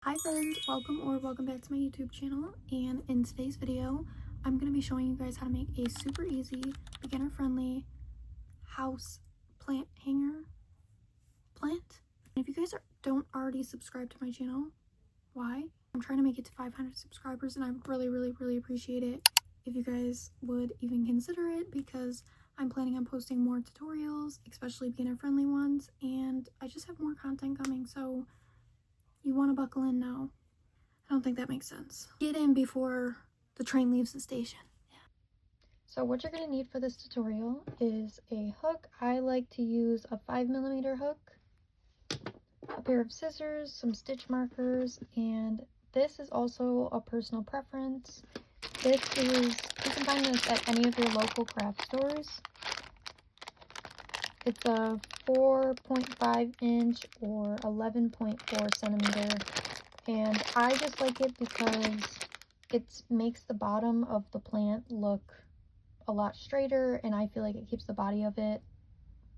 Hi friends, welcome back to my YouTube channel, and in today's video I'm going to be showing you guys how to make a super easy, beginner friendly house plant hanger plant. And if you guys don't already subscribe to my channel, why? I'm trying to make it to 500 subscribers and I really appreciate it if you guys would even consider it, because I'm planning on posting more tutorials, especially beginner friendly ones, and I just have more content coming, so you want to buckle in now. I don't think that makes sense. Get in before the train leaves the station. Yeah. So what you're going to need for this tutorial is a hook. I like to use a 5mm hook, a pair of scissors, some stitch markers, and this is also a personal preference. You can find this at any of your local craft stores. It's a 4.5 inch or 11.4 centimeter. And I just like it because it makes the bottom of the plant look a lot straighter, and I feel like it keeps the body of it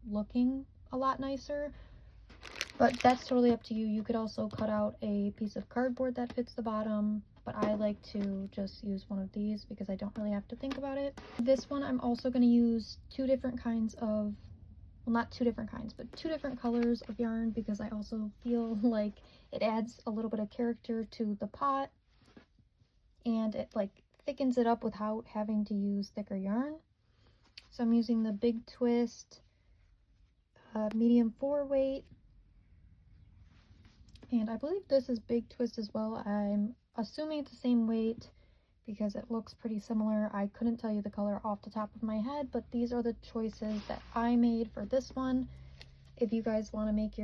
looking a lot nicer. But that's totally up to you. You could also cut out a piece of cardboard that fits the bottom, but I like to just use one of these because I don't really have to think about it. This one I'm also going to use two different kinds of, well, not two different kinds, but two different colors of yarn, because I also feel like it adds a little bit of character to the pot, and it like thickens it up without having to use thicker yarn. So I'm using the Big Twist medium 4 weight, and I believe this is Big Twist as well. I'm assuming it's the same weight because it looks pretty similar. I couldn't tell you the color off the top of my head, but these are the choices that I made for this one. If you guys want to make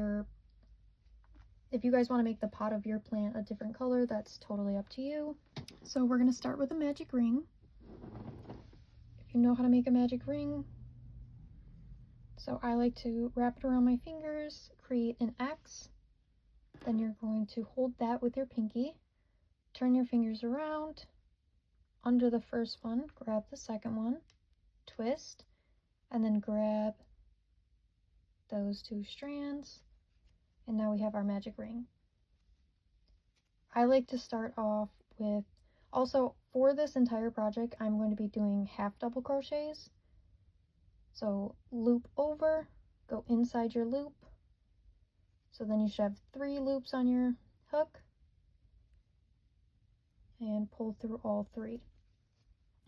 the pot of your plant a different color, that's totally up to you. So we're going to start with a magic ring. If you know how to make a magic ring, so I like to wrap it around my fingers, create an X, then you're going to hold that with your pinky, turn your fingers around, under the first one, grab the second one, twist, and then grab those two strands, and now we have our magic ring. I like to start off with, also for this entire project, I'm going to be doing half double crochets. So loop over, go inside your loop. So then you should have 3 loops on your hook, and pull through all 3.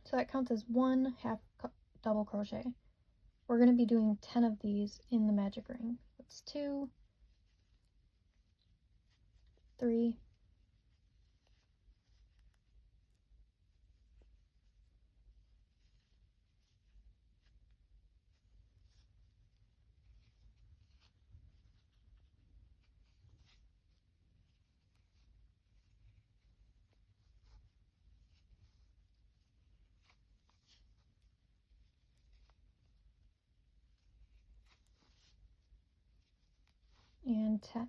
So that counts as 1 half double crochet. We're going to be doing 10 of these in the magic ring. That's 2, 3, 10.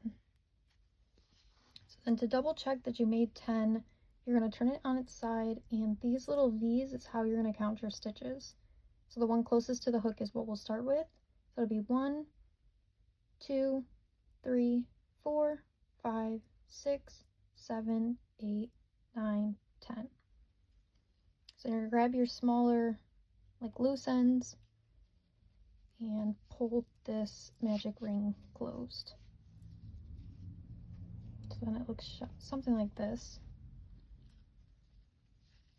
So then to double check that you made 10, you're going to turn it on its side, and these little V's is how you're going to count your stitches. So the one closest to the hook is what we'll start with. So it'll be 1, 2, 3, 4, 5, 6, 7, 8, 9, 10. So you're going to grab your smaller, like loose ends, and pull this magic ring closed. So then it looks something like this.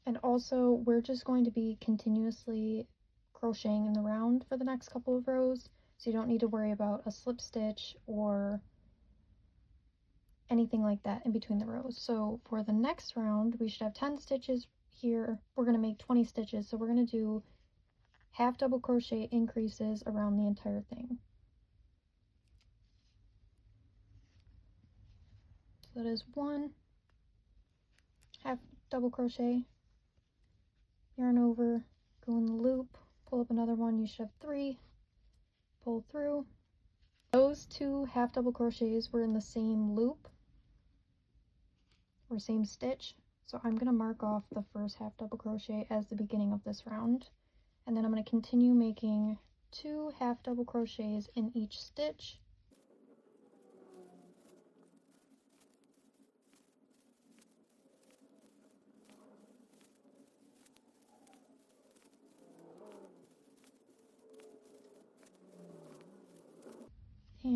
And also, we're just going to be continuously crocheting in the round for the next couple of rows, so you don't need to worry about a slip stitch or anything like that in between the rows. So for the next round, we should have 10 stitches here. We're going to make 20 stitches, so we're going to do half double crochet increases around the entire thing. So that is 1 half double crochet, yarn over, go in the loop, pull up another one. You should have 3, pull through. Those 2 half double crochets were in the same loop or same stitch, so I'm going to mark off the first half double crochet as the beginning of this round, and then I'm going to continue making 2 half double crochets in each stitch.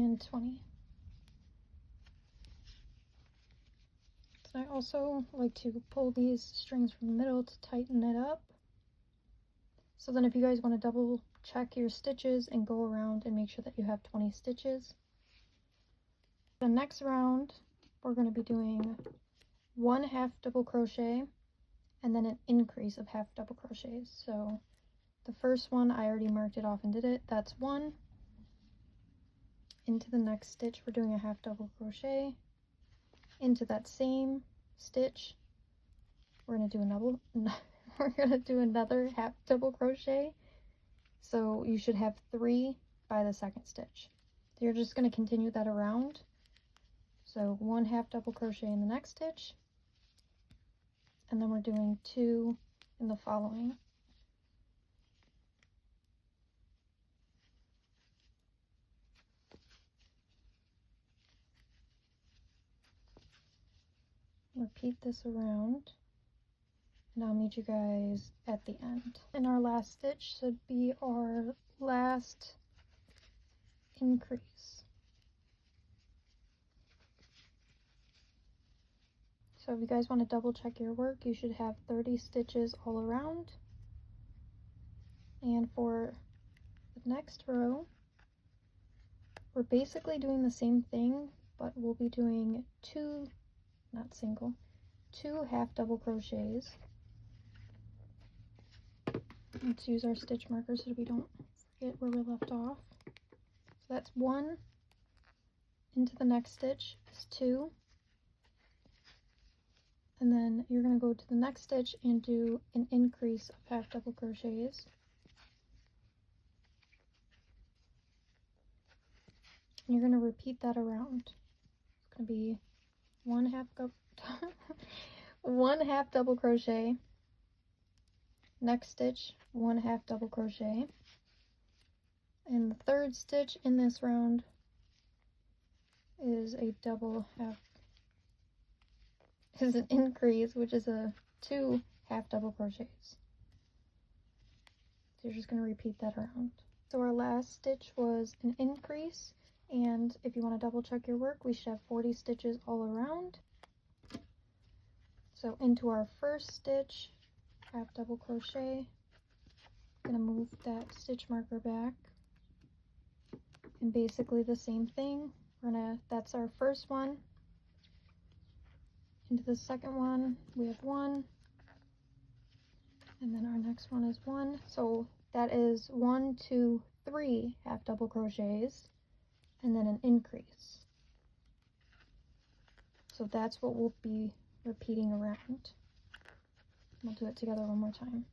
and 20. So I also like to pull these strings from the middle to tighten it up. So then if you guys want to double check your stitches and go around and make sure that you have 20 stitches. The next round, we're going to be doing 1 half double crochet and then an increase of half double crochets. So the first one, I already marked it off and did it. That's 1. Into the next stitch, we're doing a half double crochet. Into that same stitch, we're going to do another half double crochet. So you should have 3 by the second stitch. So you're just going to continue that around. So 1 half double crochet in the next stitch, and then we're doing 2 in the following. Repeat this around, and I'll meet you guys at the end. And our last stitch should be our last increase. So if you guys want to double check your work, you should have 30 stitches all around. And for the next row, we're basically doing the same thing, but we'll be doing 2 half double crochets. Let's use our stitch marker so we don't forget where we left off. So that's 1 into the next stitch is 2. And then you're going to go to the next stitch and do an increase of half double crochets. And you're going to repeat that around. It's going to be 1 half double crochet, next stitch 1 half double crochet, and the third stitch in this round is a an increase, which is a 2 half double crochets. So you're just going to repeat that around. So our last stitch was an increase, and if you want to double check your work, we should have 40 stitches all around. So into our first stitch, half double crochet, I'm going to move that stitch marker back, and basically the same thing. That's our first one. Into the second one, we have 1, and then our next one is 1. So that is 1, 2, 3 half double crochets, and then an increase. So that's what we'll be repeating around. We'll do it together one more time.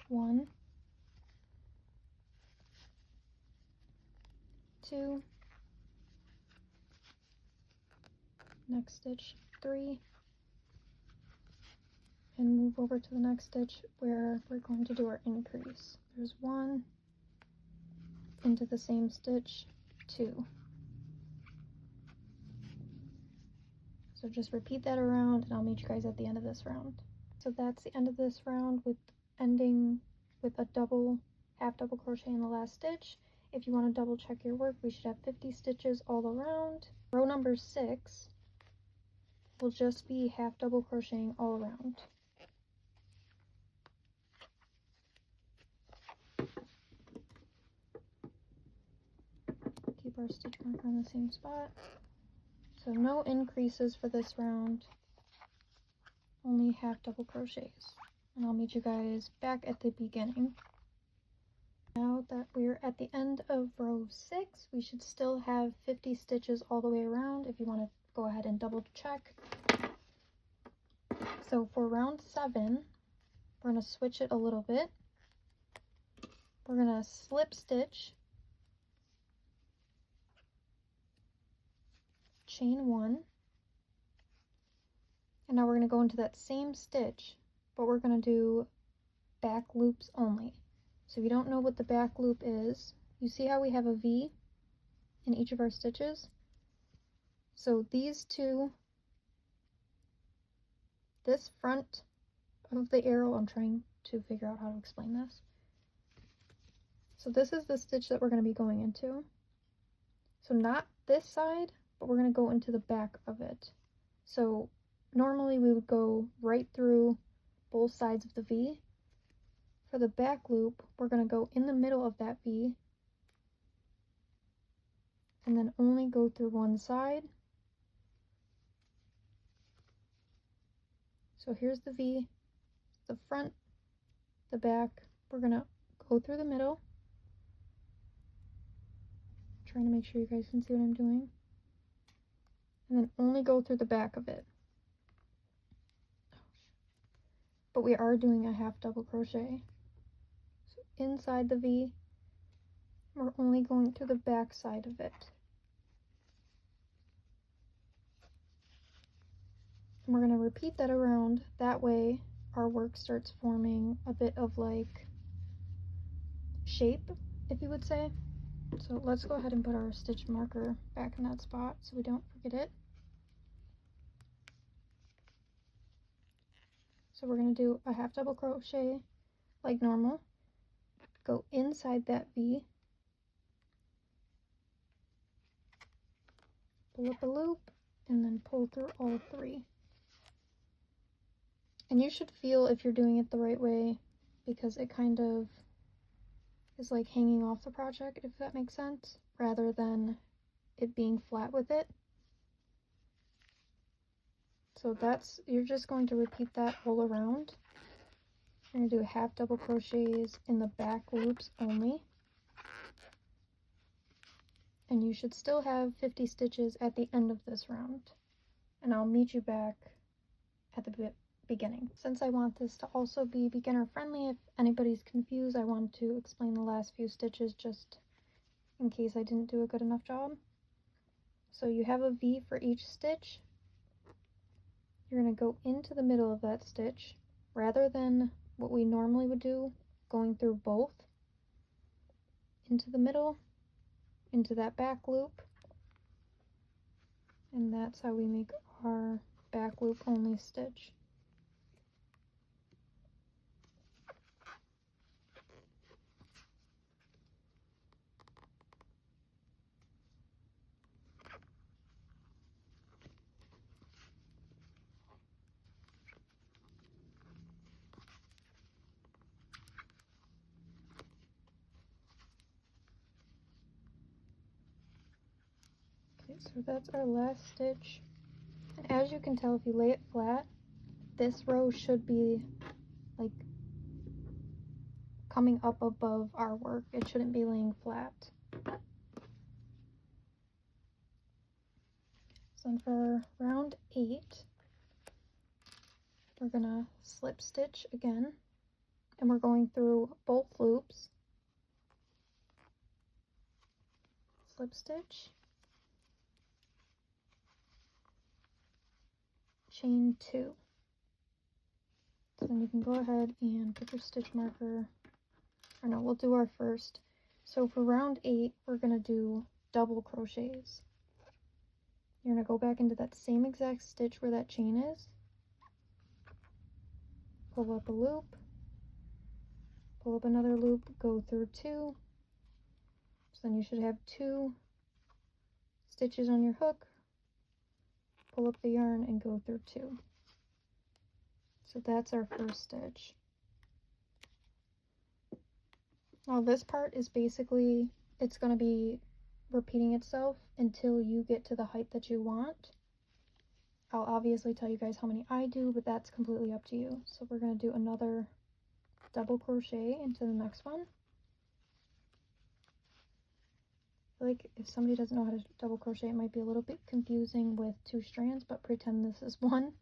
1, 2, next stitch 3, and move over to the next stitch where we're going to do our increase. There's 1, into the same stitch 2. So just repeat that around, and I'll meet you guys at the end of this round. So that's the end of this round, with ending with a half double crochet in the last stitch. If you want to double check your work, we should have 50 stitches all around. Row number 6 will just be half double crocheting all around. Keep our stitch marker in the same spot. So no increases for this round, only half double crochets. And I'll meet you guys back at the beginning. Now that we're at the end of row 6, we should still have 50 stitches all the way around if you want to go ahead and double check. So for round 7, we're going to switch it a little bit. We're going to slip stitch, chain 1, and now we're going to go into that same stitch, but we're going to do back loops only. So if you don't know what the back loop is, you see how we have a V in each of our stitches? So these two, this front of the arrow, I'm trying to figure out how to explain this. So this is the stitch that we're going to be going into. So not this side, but we're going to go into the back of it. So normally we would go right through both sides of the V. For the back loop, we're going to go in the middle of that V and then only go through one side. So here's the V, the front, the back. We're going to go through the middle. Trying to make sure you guys can see what I'm doing. And then only go through the back of it. But we are doing a half double crochet. So inside the V, we're only going through the back side of it. And we're going to repeat that around. That way our work starts forming a bit of like shape, if you would say. So let's go ahead and put our stitch marker back in that spot so we don't forget it. So we're going to do a half double crochet like normal. Go inside that V. Pull up a loop and then pull through all three. And you should feel if you're doing it the right way, because it kind of is like hanging off the project, if that makes sense, rather than it being flat with it. So that's, you're just going to repeat that all around. You're going to do half double crochets in the back loops only. And you should still have 50 stitches at the end of this round. And I'll meet you back at the beginning. Since I want this to also be beginner friendly, if anybody's confused, I want to explain the last few stitches just in case I didn't do a good enough job. So you have a V for each stitch. You're going to go into the middle of that stitch rather than what we normally would do, going through both. Into the middle, into that back loop, and that's how we make our back loop only stitch. So that's our last stitch. And as you can tell, if you lay it flat, this row should be like coming up above our work. It shouldn't be laying flat. So for round 8, we're gonna slip stitch again, and we're going through both loops. Slip stitch, chain 2. So then you can go ahead and put your stitch marker, or no, we'll do our first. So for round 8, we're going to do double crochets. You're going to go back into that same exact stitch where that chain is, pull up a loop, pull up another loop, go through 2. So then you should have 2 stitches on your hook, pull up the yarn and go through 2. So that's our first stitch. Now this part is basically, it's going to be repeating itself until you get to the height that you want. I'll obviously tell you guys how many I do, but that's completely up to you. So we're going to do another double crochet into the next one. I feel like if somebody doesn't know how to double crochet, it might be a little bit confusing with 2 strands, but pretend this is one.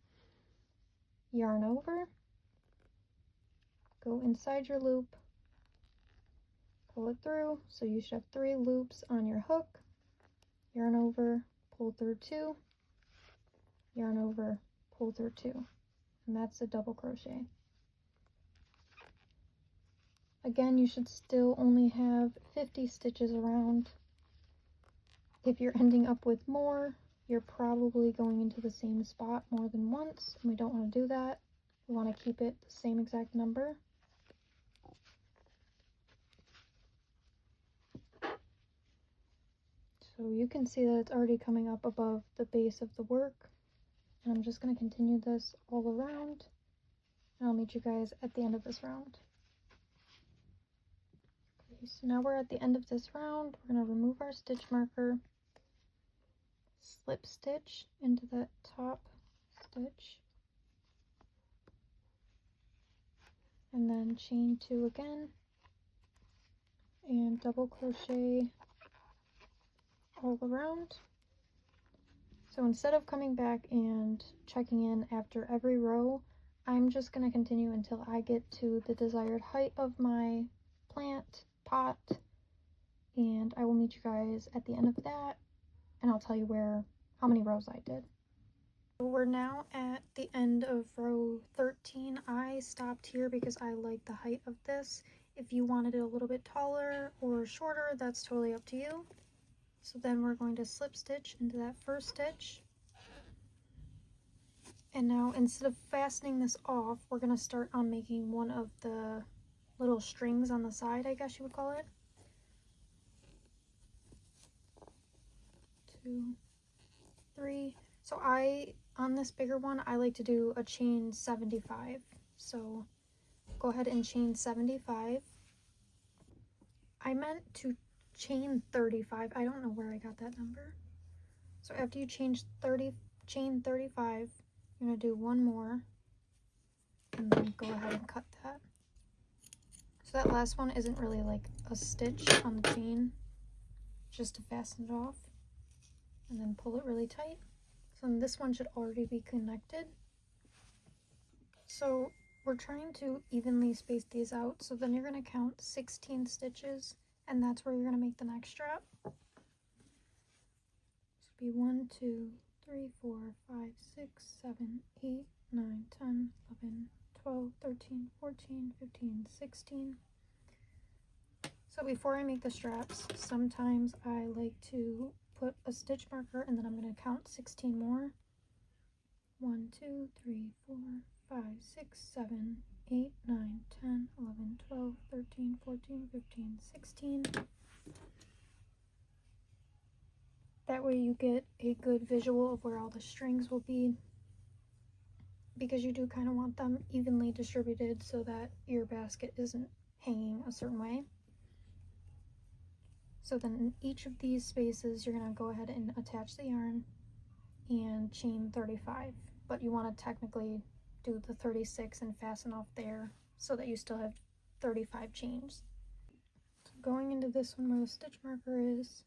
Yarn over, go inside your loop, pull it through, so you should have 3 loops on your hook, yarn over, pull through 2, yarn over, pull through 2, and that's a double crochet. Again, you should still only have 50 stitches around. If you're ending up with more, you're probably going into the same spot more than once, and we don't want to do that. We want to keep it the same exact number. So you can see that it's already coming up above the base of the work. And I'm just going to continue this all around. And I'll meet you guys at the end of this round. Okay, so now we're at the end of this round. We're going to remove our stitch marker, slip stitch into that top stitch, and then chain 2 again, and double crochet all around. So instead of coming back and checking in after every row, I'm just going to continue until I get to the desired height of my plant pot, and I will meet you guys at the end of that, and I'll tell you how many rows I did. So we're now at the end of row 13. I stopped here because I like the height of this. If you wanted it a little bit taller or shorter, that's totally up to you. So then we're going to slip stitch into that first stitch. And now instead of fastening this off, we're going to start on making one of the little strings on the side, I guess you would call it. 2, 3. So on this bigger one, I like to do a chain 75. So go ahead and chain 75. I meant to chain 35. I don't know where I got that number. So after you chain 35, you're going to do one more and then go ahead and cut that. So that last one isn't really like a stitch on the chain, just to fasten it off, and then pull it really tight. So then this one should already be connected. So we're trying to evenly space these out, so then you're going to count 16 stitches, and that's where you're going to make the next strap. So be 1, 2, 3, 4, 5, 6, 7, 8, 9, 10, 11, 12, 13, 14, 15, 16. So before I make the straps, sometimes I like to put a stitch marker, and then I'm going to count 16 more. 1, 2, 3, 4, 5, 6, 7, 8, 9, 10, 11, 12, 13, 14, 15, 16. That way you get a good visual of where all the strings will be, because you do kind of want them evenly distributed so that your basket isn't hanging a certain way. So then in each of these spaces, you're going to go ahead and attach the yarn and chain 35, but you want to technically do the 36 and fasten off there so that you still have 35 chains. So going into this one where the stitch marker is,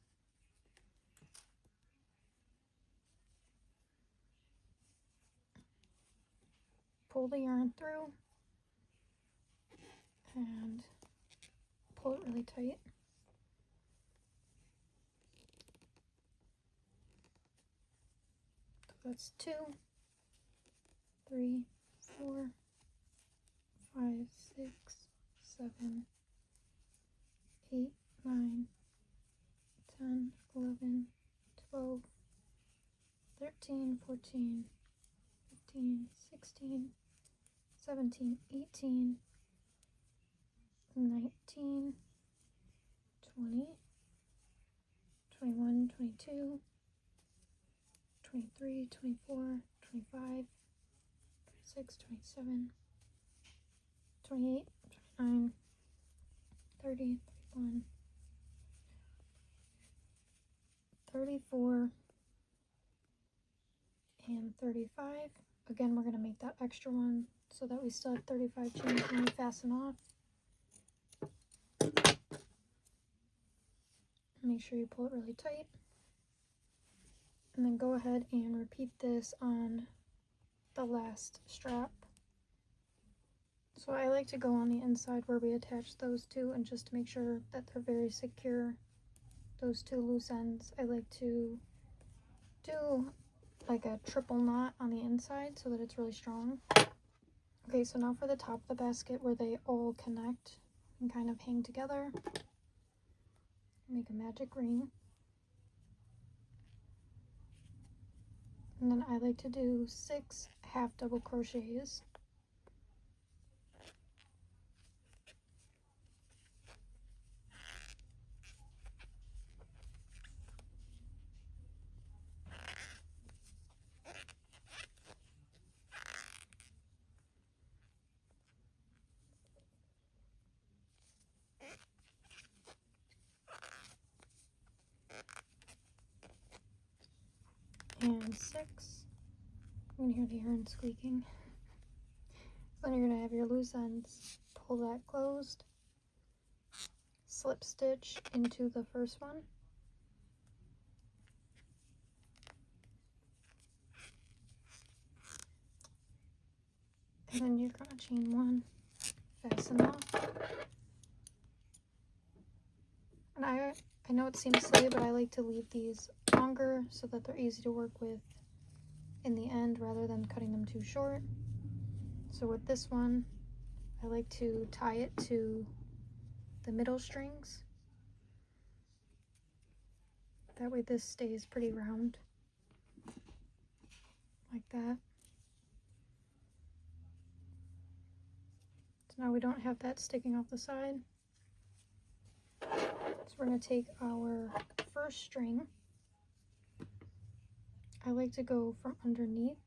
pull the yarn through and pull it really tight. So that's 2, 3, 4, 5, 6, 7, 8, 9, 10, 11, 12, 13, 14, 15, 16, 17, 18, 19, 20, 21, 22, 23, 24, 25, 26, 27, 28, 29, 30, 31, 34, and 35. Again, we're going to make that extra one so that we still have 35 chains when we fasten off. Make sure you pull it really tight. And then go ahead and repeat this on the last strap. So I like to go on the inside where we attach those two, and just to make sure that they're very secure, those two loose ends, I like to do like a triple knot on the inside so that it's really strong. Okay, so now for the top of the basket where they all connect and kind of hang together, make a magic ring. And then I like to do 6 half double crochets. and 6. You can hear the yarn squeaking. Then you're going to have your loose ends. Pull that closed. Slip stitch into the first one. And then you're going to chain 1, fasten off. And I know it seems silly, but I like to leave these longer so that they're easy to work with in the end rather than cutting them too short. So with this one, I like to tie it to the middle strings. That way this stays pretty round, like that. So now we don't have that sticking off the side. So we're going to take our first string. I like to go from underneath.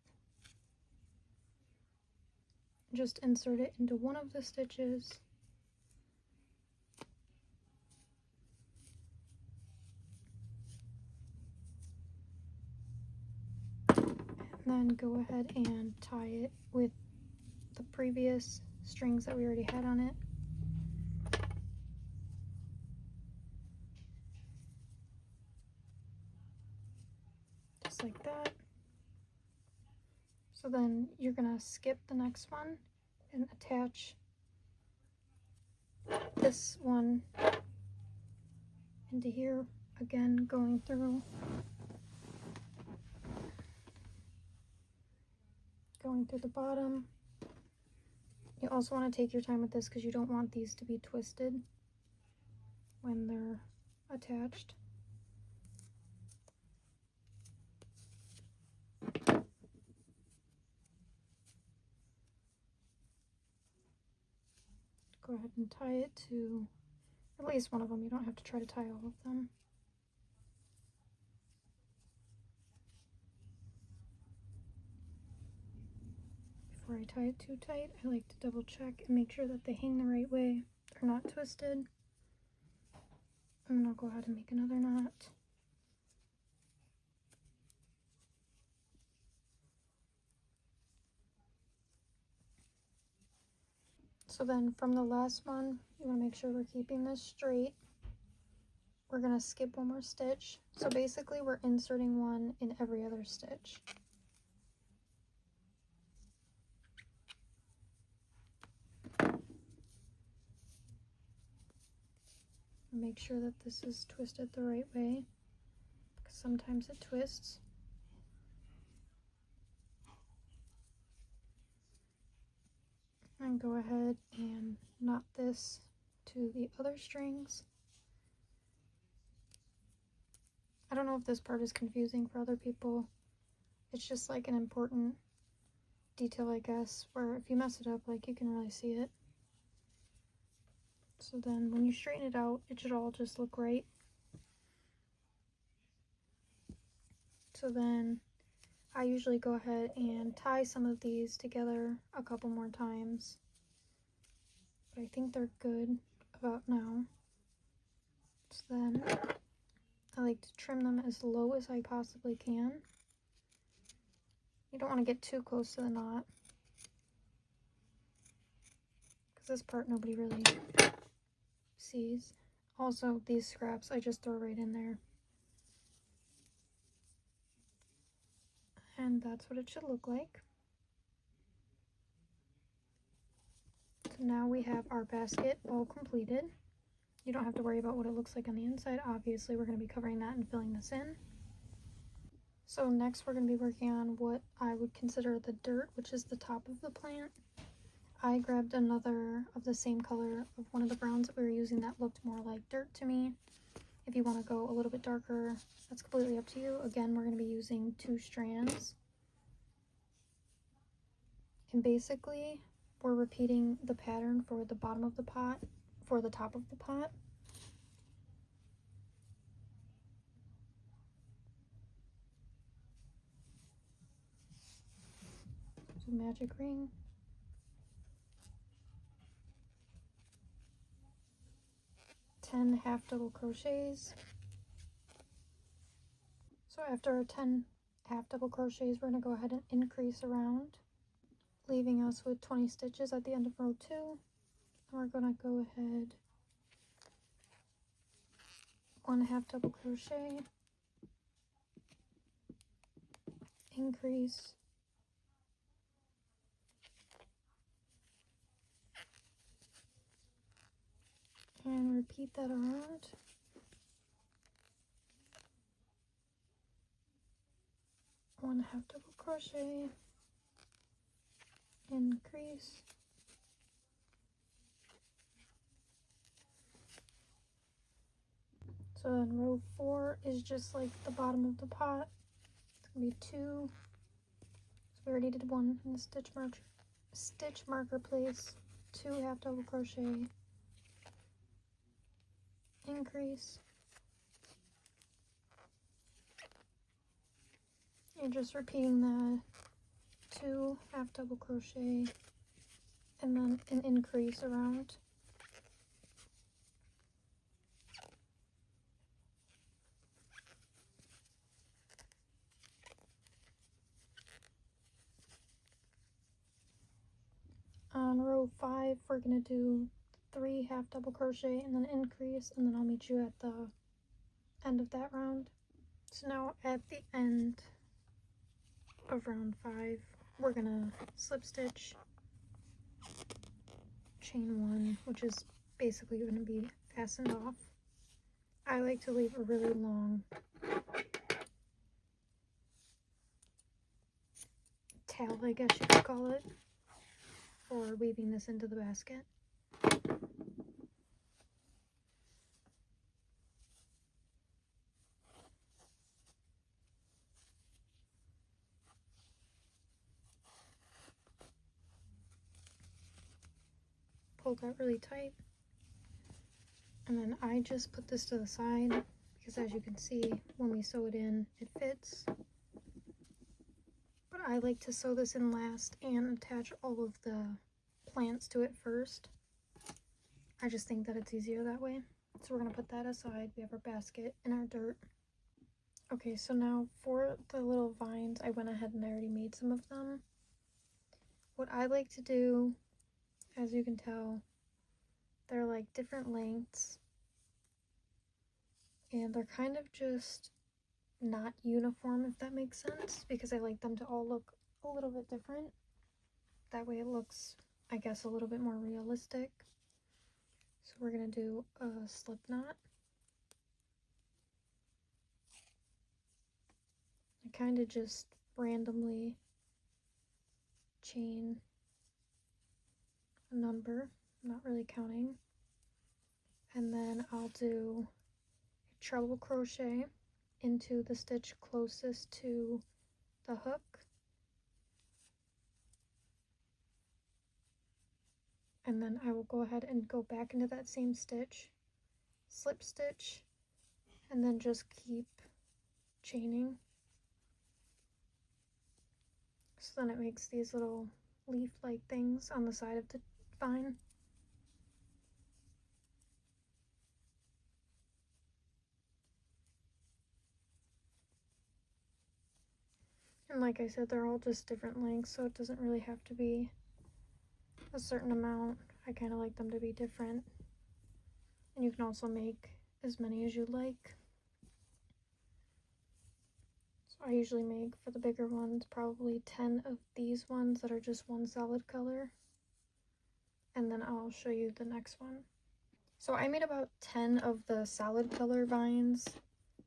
Just insert it into one of the stitches. And then go ahead and tie it with the previous strings that we already had on it. Just like that. So then you're gonna skip the next one and attach this one into here, again going through the bottom. You also want to take your time with this because you don't want these to be twisted when they're attached. Go ahead and tie it to at least one of them. You don't have to try to tie all of them. Before I tie it too tight, I like to double check and make sure that they hang the right way. They're not twisted. And then I'll go ahead and make another knot. So then from the last one, you want to make sure we're keeping this straight. We're going to skip one more stitch. So basically we're inserting one in every other stitch. Make sure that this is twisted the right way, because sometimes it twists. And go ahead and knot this to the other strings. I don't know if this part is confusing for other people. It's just like an important detail, I guess, where if you mess it up, like, you can really see it. So then when you straighten it out, it should all just look right. So then I usually go ahead and tie some of these together a couple more times. But I think they're good about now. So then I like to trim them as low as I possibly can. You don't want to get too close to the knot, because this part nobody really sees. Also, these scraps I just throw right in there. And that's what it should look like. So now we have our basket all completed. You don't have to worry about what it looks like on the inside. Obviously, we're going to be covering that and filling this in. So next we're going to be working on what I would consider the dirt, which is the top of the plant. I grabbed another of the same color of one of the browns that we were using that looked more like dirt to me. If you want to go a little bit darker, that's completely up to you. Again, we're going to be using 2 strands. And basically, we're repeating the pattern for the bottom of the pot, for the top of the pot. So magic ring. Half double crochets. So after our 10 half double crochets, we're going to go ahead and increase around, leaving us with 20 stitches at the end of row 2. And we're going to go ahead, 1 half double crochet, increase, and repeat that around. One half double crochet, increase, so then row 4 is just like the bottom of the pot. It's gonna be 2, so we already did 1 in the stitch marker place, 2 half double crochet, increase. You're just repeating that, 2 half double crochet, and then an increase around. On row 5, we're going to do 3 half double crochet and then increase, and then I'll meet you at the end of that round. So now at the end of round 5, we're going to slip stitch, chain 1, which is basically going to be fastened off. I like to leave a really long tail, I guess you could call it, for weaving this into the basket. Pull that really tight, and then I just put this to the side because, as you can see, when we sew it in, it fits. But I like to sew this in last and attach all of the plants to it first. I just think that it's easier that way. So we're going to put that aside. We have our basket and our dirt. Okay, so now for the little vines, I went ahead and I already made some of them. What I like to do, as you can tell, they're like different lengths. And they're kind of just not uniform, if that makes sense, because I like them to all look a little bit different. That way it looks, I guess, a little bit more realistic. So we're going to do a slip knot. I kind of just randomly chain a number, I'm not really counting. And then I'll do a treble crochet into the stitch closest to the hook, and then I will go ahead and go back into that same stitch, slip stitch, and then just keep chaining. So then it makes these little leaf-like things on the side of the vine. And like I said, they're all just different lengths, so it doesn't really have to be a certain amount. I kind of like them to be different. And you can also make as many as you like. So I usually make, for the bigger ones, probably 10 of these ones that are just one solid color. And then I'll show you the next one. So I made about 10 of the solid color vines,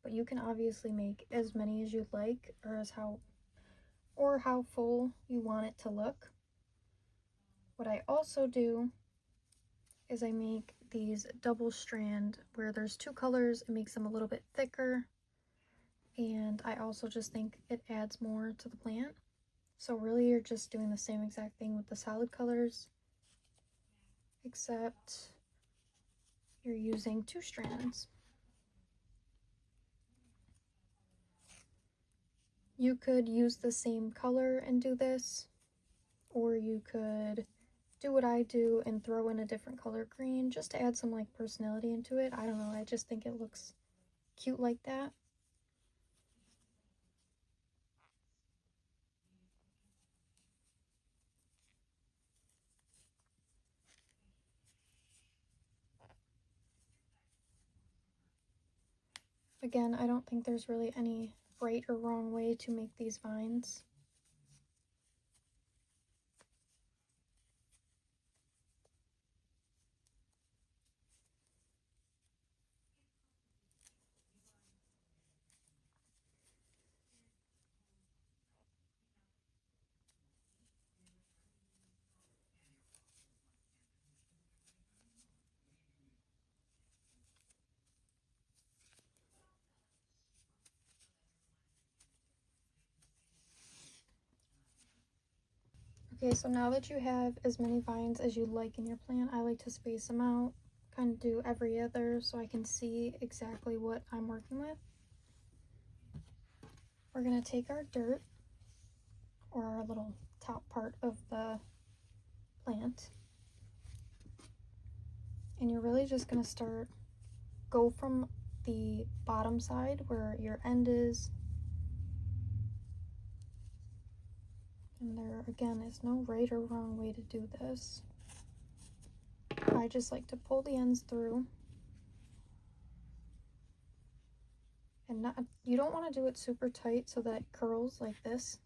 but you can obviously make as many as you'd like, or how full you want it to look. What I also do is I make these double strand where there's 2 colors. It makes them a little bit thicker, and I also just think it adds more to the plant. So really you're just doing the same exact thing with the solid colors, except you're using 2 strands. You could use the same color and do this, or you could do what I do and throw in a different color green just to add some like personality into it. I don't know, I just think it looks cute like that. Again, I don't think there's really any right or wrong way to make these vines. Okay, so now that you have as many vines as you like in your plant, I like to space them out, kind of do every other so I can see exactly what I'm working with. We're going to take our dirt, or our little top part of the plant, and you're really just going to go from the bottom side where your end is. And there, again, is no right or wrong way to do this. I just like to pull the ends through. And you don't want to do it super tight so that it curls like this.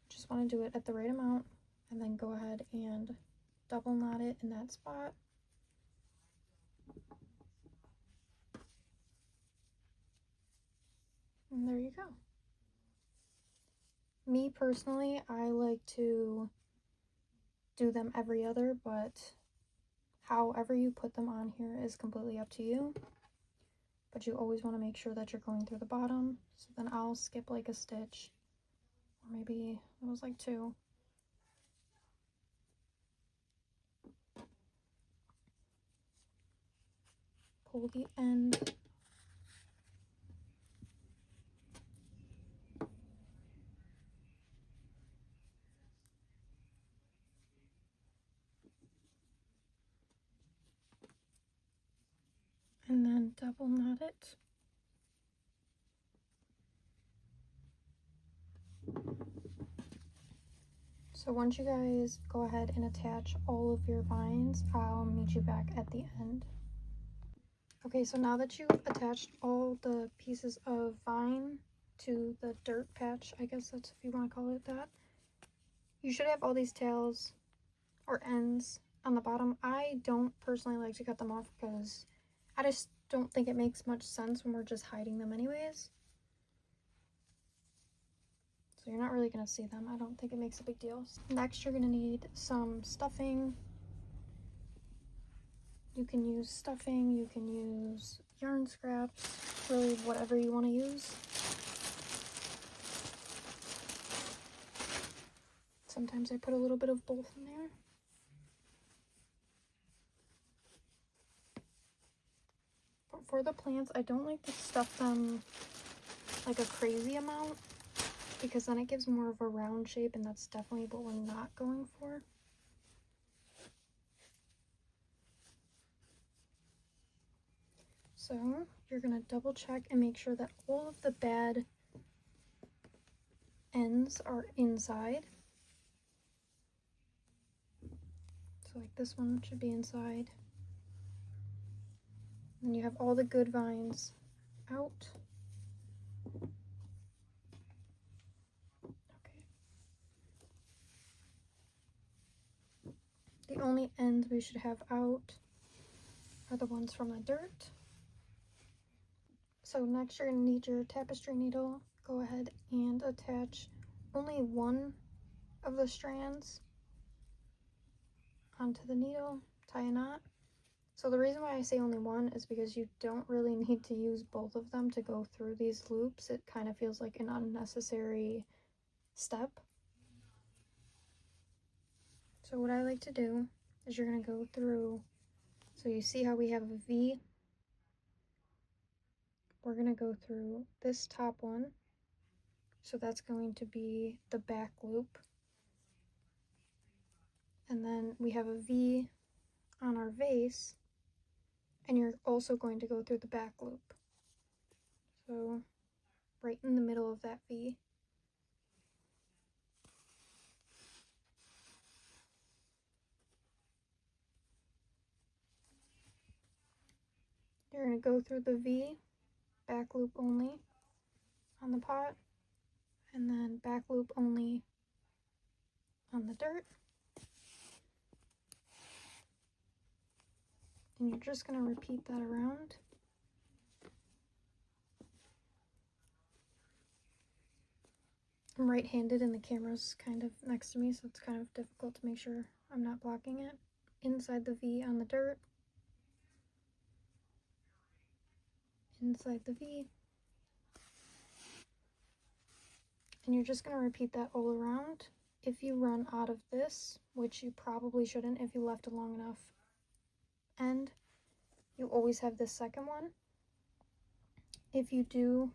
You just want to do it at the right amount, and then go ahead and double knot it in that spot. And there you go. Me personally, I like to do them every other, but however you put them on here is completely up to you. But you always want to make sure that you're going through the bottom. So then I'll skip like a stitch, or maybe it was like 2. Pull the end. And then double knot it. So once you guys go ahead and attach all of your vines, I'll meet you back at the end. Okay, so now that you've attached all the pieces of vine to the dirt patch, I guess that's if you want to call it that, you should have all these tails or ends on the bottom. I don't personally like to cut them off because I just don't think it makes much sense when we're just hiding them anyways. So you're not really going to see them. I don't think it makes a big deal. Next, you're going to need some stuffing. You can use stuffing, you can use yarn scraps, really whatever you want to use. Sometimes I put a little bit of both in there. But for the plants, I don't like to stuff them like a crazy amount, because then it gives more of a round shape, and that's definitely what we're not going for. So you're going to double check and make sure that all of the bad ends are inside. So like this one should be inside. And you have all the good vines out. Okay. The only ends we should have out are the ones from the dirt. So next you're going to need your tapestry needle. Go ahead and attach only one of the strands onto the needle, tie a knot. So the reason why I say only one is because you don't really need to use both of them to go through these loops. It kind of feels like an unnecessary step. So what I like to do is you're going to go through, so you see how we have a V? We're going to go through this top one. So that's going to be the back loop. And then we have a V on our vase, and you're also going to go through the back loop. So right in the middle of that V. You're going to go through the V, back loop only on the pot, and then back loop only on the dirt. And you're just going to repeat that around. I'm right-handed and the camera's kind of next to me, so it's kind of difficult to make sure I'm not blocking it. Inside the V on the dirt. Inside the V. And you're just going to repeat that all around. If you run out of this, which you probably shouldn't if you left a long enough end, you always have this second one. If you do,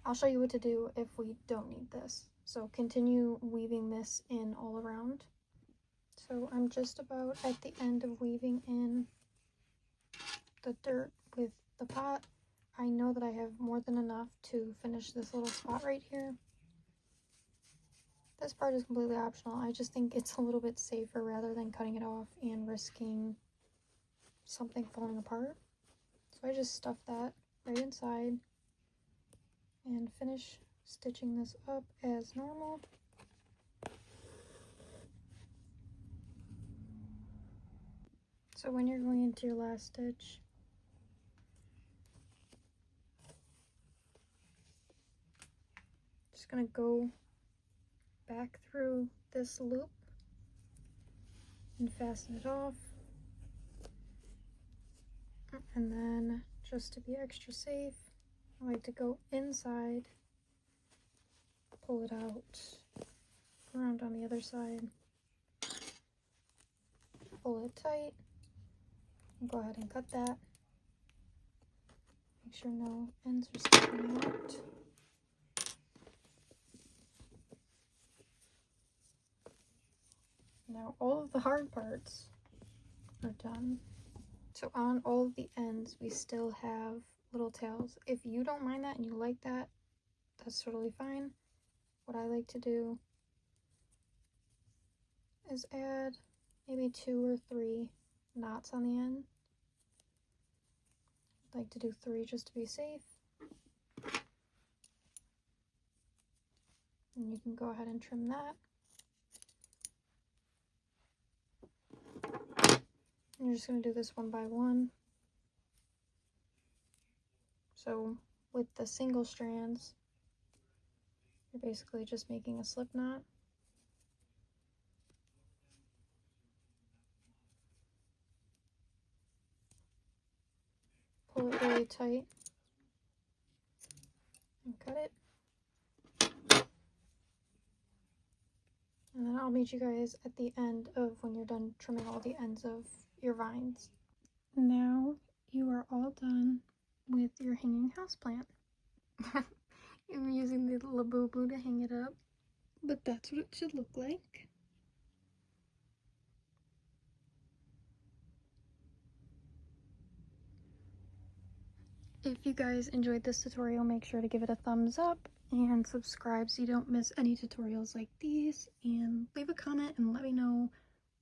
I'll show you what to do if we don't need this. So continue weaving this in all around. So I'm just about at the end of weaving in the dirt with the pot. I know that I have more than enough to finish this little spot right here. This part is completely optional. I just think it's a little bit safer rather than cutting it off and risking something falling apart. So I just stuff that right inside and finish stitching this up as normal. So when you're going into your last stitch, just gonna go back through this loop and fasten it off. And then, just to be extra safe, I like to go inside, pull it out, around on the other side, pull it tight, and go ahead and cut that. Make sure no ends are sticking out. Now all of the hard parts are done. So on all of the ends, we still have little tails. If you don't mind that and you like that, that's totally fine. What I like to do is add maybe 2 or 3 knots on the end. I like to do 3 just to be safe. And you can go ahead and trim that. And you're just going to do this one by one. So with the single strands, you're basically just making a slip knot. Pull it really tight and cut it. And then I'll meet you guys at the end of when you're done trimming all the ends of your vines. Now you are all done with your hanging houseplant. I'm using the Labubu to hang it up, but that's what it should look like. If you guys enjoyed this tutorial, make sure to give it a thumbs up and subscribe so you don't miss any tutorials like these, and leave a comment and let me know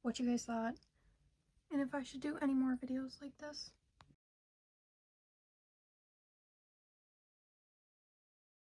what you guys thought and if I should do any more videos like this.